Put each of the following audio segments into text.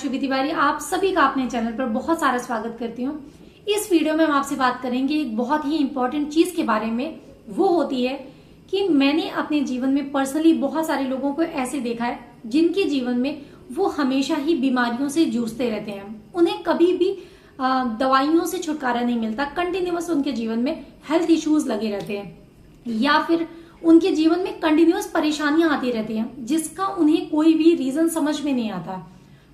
शुभी तिवारी आप सभी का अपने चैनल पर बहुत सारा स्वागत करती हूँ। इस वीडियो में हम आपसे बात करेंगे एक बहुत ही इंपॉर्टेंट चीज के बारे में। वो होती है कि मैंने अपने जीवन में पर्सनली बहुत सारे लोगों को ऐसे देखा है जिनके जीवन में वो हमेशा ही बीमारियों से जूझते रहते हैं। उन्हें कभी भी दवाइयों से छुटकारा नहीं मिलता। कंटिन्यूअस उनके जीवन में हेल्थ इश्यूज लगे रहते हैं या फिर उनके जीवन में कंटिन्यूअस परेशानियां आती रहती हैं जिसका उन्हें कोई भी रीजन समझ में नहीं आता।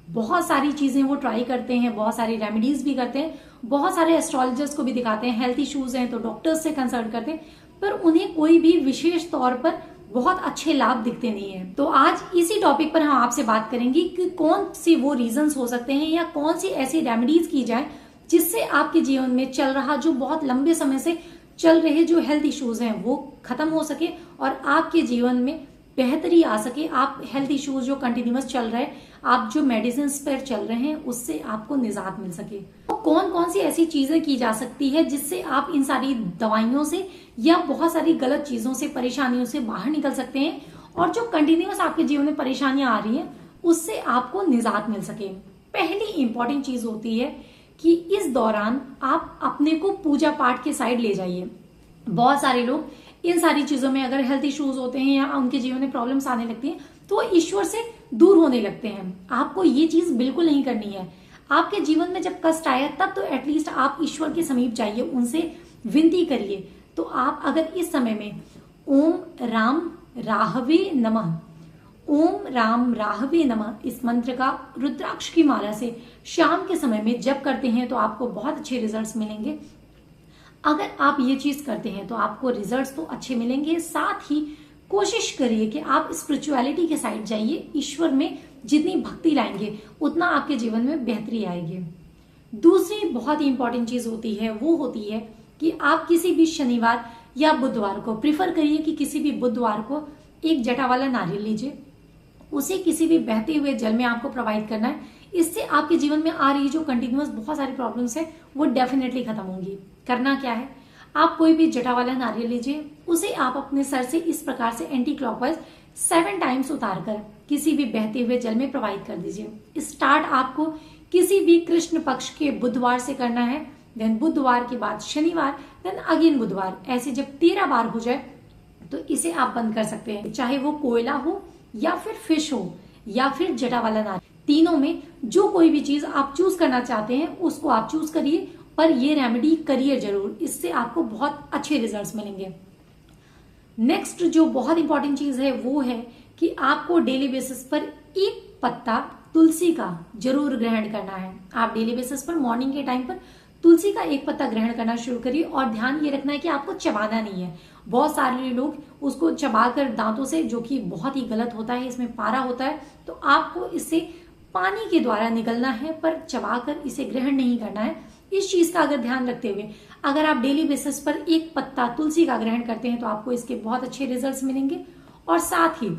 बहुत सारी चीजें वो ट्राई करते हैं, बहुत सारी रेमेडीज भी करते हैं, बहुत सारे एस्ट्रोलॉजर्स को भी दिखाते हैं, हेल्थ इश्यूज हैं तो डॉक्टर्स से कंसल्ट करते हैं, पर उन्हें कोई भी विशेष तौर पर बहुत अच्छे लाभ दिखते नहीं है। तो आज इसी टॉपिक पर हम आपसे बात करेंगे कि कौन सी वो रीजंस हो सकते हैं या कौन सी ऐसी रेमेडीज की जाए जिससे आपके जीवन में चल रहा जो बहुत लंबे समय से चल रहे जो हेल्थ इश्यूज हैं वो खत्म हो सके और आपके जीवन में बेहतरी आ सके। आप हेल्थ इश्यूज जो कंटिन्यूअस चल रहे हैं, आप जो मेडिसिन पर चल रहे हैं, उससे आपको निजात मिल सके। तो कौन कौन सी ऐसी चीजें की जा सकती है जिससे आप इन सारी दवाइयों से या बहुत सारी गलत चीजों से, परेशानियों से बाहर निकल सकते हैं और जो कंटिन्यूअस आपके जीवन में परेशानियां आ रही हैं उससे आपको निजात मिल सके। पहली इंपॉर्टेंट चीज होती है कि इस दौरान आप अपने को पूजा पाठ के साइड ले जाइए। बहुत सारे लोग इन सारी चीजों में, अगर हेल्थ इश्यूज होते हैं या उनके जीवन में प्रॉब्लम्स आने लगती हैं तो ईश्वर से दूर होने लगते हैं। आपको ये चीज बिल्कुल नहीं करनी है। आपके जीवन में जब कष्ट आए तब तो एटलीस्ट आप ईश्वर के समीप जाइए, उनसे विनती करिए। तो आप अगर इस समय में ओम राम राहवे नमः, ओम राम राहवे नमः इस मंत्र का रुद्राक्ष की माला से शाम के समय में जप करते हैं तो आपको बहुत अच्छे रिजल्ट्स मिलेंगे। अगर आप ये चीज करते हैं तो आपको रिजल्ट्स तो अच्छे मिलेंगे, साथ ही कोशिश करिए कि आप स्पिरिचुअलिटी के साइड जाइए। ईश्वर में जितनी भक्ति लाएंगे उतना आपके जीवन में बेहतरी आएगी। दूसरी बहुत ही इंपॉर्टेंट चीज होती है वो होती है कि आप किसी भी शनिवार या बुधवार को प्रिफर करिए कि किसी भी बुधवार को एक जटा वाला नारियल लीजिए, उसे किसी भी बहते हुए जल में आपको प्रोवाइड करना है। इससे आपके जीवन में आ रही जो कंटिन्यूअस बहुत सारी प्रॉब्लम्स है वो डेफिनेटली खत्म होंगी। करना क्या है, आप कोई भी जटा वाला नारियल लीजिए, उसे आप अपने सर से इस प्रकार से एंटी क्लॉकवाइज 7 टाइम्स उतारकर किसी भी बहते हुए जल में प्रोवाइड कर दीजिए। स्टार्ट आपको किसी भी कृष्ण पक्ष के बुधवार से करना है, देन बुधवार के बाद शनिवार, देन अगेन बुधवार। ऐसे जब 13 बार हो जाए तो इसे आप बंद कर सकते हैं। चाहे वो कोयला हो या फिर फिश हो या फिर जटा वाला नारियल, तीनों में जो कोई भी चीज आप चूज करना चाहते हैं उसको आप चूज करिए, पर ये रेमेडी करिए जरूर। इससे आपको बहुत अच्छे रिजल्ट्स मिलेंगे। नेक्स्ट जो बहुत इंपॉर्टेंट चीज है वो है कि आपको डेली बेसिस पर एक पत्ता तुलसी का जरूर ग्रहण करना है। आप डेली बेसिस पर मॉर्निंग के टाइम पर तुलसी का एक पत्ता ग्रहण करना शुरू करिए और ध्यान ये रखना है कि आपको चबाना नहीं है। बहुत सारे लोग उसको चबाकर दांतों से, जो कि बहुत ही गलत होता है, इसमें पारा होता है, तो आपको इससे पानी के द्वारा निकलना है पर चबाकर इसे ग्रहण नहीं करना है। इस चीज का अगर ध्यान रखते हुए अगर आप डेली बेसिस पर एक पत्ता तुलसी का ग्रहण करते हैं तो आपको इसके बहुत अच्छे रिजल्ट्स मिलेंगे। और साथ ही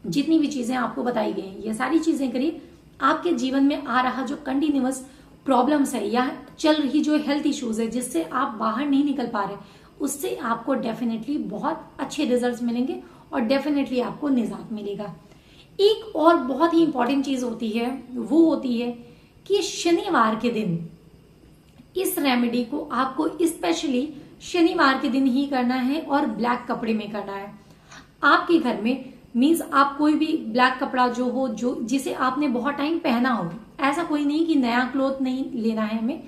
जितनी भी चीजें आपको बताई गई हैं ये सारी चीजें करिए। आपके जीवन में आ रहा जो कंटिन्यूअस प्रॉब्लम्स है या चल रही जो हेल्थ इश्यूज है जिससे आप बाहर नहीं निकल पा रहे, उससे आपको डेफिनेटली बहुत अच्छे रिजल्ट्स मिलेंगे और डेफिनेटली आपको निजात मिलेगा। एक और बहुत ही इंपॉर्टेंट चीज होती है वो होती है कि शनिवार के दिन इस रेमेडी को आपको स्पेशली शनिवार के दिन ही करना है और ब्लैक कपड़े में करना है। आपके घर में मीन्स आप कोई भी ब्लैक कपड़ा जो हो, जो जिसे आपने बहुत टाइम पहना हो, ऐसा कोई नहीं कि नया क्लोथ नहीं लेना है हमें,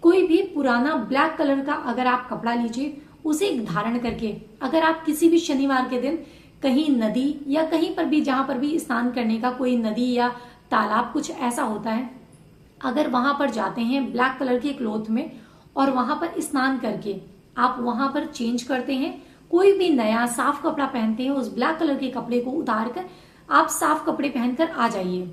कोई भी पुराना ब्लैक कलर का अगर आप कपड़ा लीजिए, उसे धारण करके अगर आप किसी भी शनिवार के दिन कहीं नदी या कहीं पर भी जहां पर भी स्नान करने का कोई नदी या तालाब कुछ ऐसा होता है, अगर वहां पर जाते हैं ब्लैक कलर के क्लोथ में और वहां पर स्नान करके आप वहां पर चेंज करते हैं, कोई भी नया साफ कपड़ा पहनते हैं, उस ब्लैक कलर के कपड़े को उतार कर आप साफ कपड़े पहनकर आ जाइए।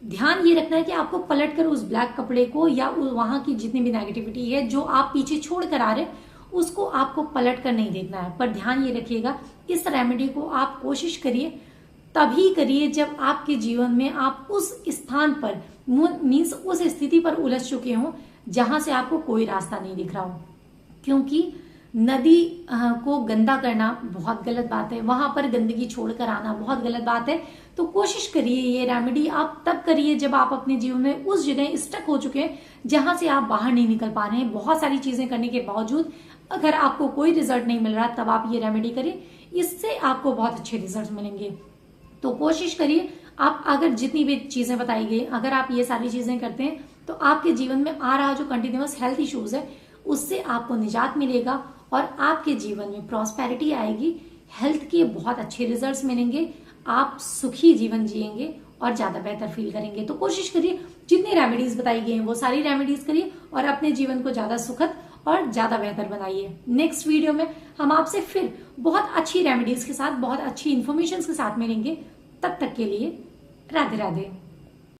ध्यान ये रखना है कि आपको पलटकर उस ब्लैक कपड़े को या वहां की जितनी भी नेगेटिविटी है जो आप पीछे छोड़ कर आ रहे उसको आपको पलट कर नहीं देखना है। पर ध्यान ये रखिएगा इस रेमेडी को आप कोशिश करिए तभी करिए जब आपके जीवन में आप उस स्थान पर मीन्स उस स्थिति पर उलझ चुके हो जहां से आपको कोई रास्ता नहीं दिख रहा हो, क्योंकि नदी को गंदा करना बहुत गलत बात है, वहां पर गंदगी छोड़कर आना बहुत गलत बात है। तो कोशिश करिए ये रेमेडी आप तब करिए जब आप अपने जीवन में उस जगह स्टक हो चुके हैं जहां से आप बाहर नहीं निकल पा रहे हैं। बहुत सारी चीजें करने के बावजूद अगर आपको कोई रिजल्ट नहीं मिल रहा तब आप ये रेमेडी करिए, इससे आपको बहुत अच्छे रिजल्ट मिलेंगे। तो कोशिश करिए आप अगर जितनी भी चीजें बताई गई अगर आप ये सारी चीजें करते हैं तो आपके जीवन में आ रहा जो कंटिन्यूअस हेल्थ इश्यूज है उससे आपको निजात मिलेगा और आपके जीवन में प्रॉस्पेरिटी आएगी, हेल्थ के बहुत अच्छे रिजल्ट्स मिलेंगे, आप सुखी जीवन जिएंगे और ज्यादा बेहतर फील करेंगे। तो कोशिश करिए जितनी रेमेडीज बताई गई हैं वो सारी रेमेडीज करिए और अपने जीवन को ज्यादा सुखद और ज्यादा बेहतर बनाइए। नेक्स्ट वीडियो में हम आपसे फिर बहुत अच्छी रेमेडीज के साथ बहुत अच्छी इंफॉर्मेशन के साथ मिलेंगे। तब तक के लिए राधे राधे।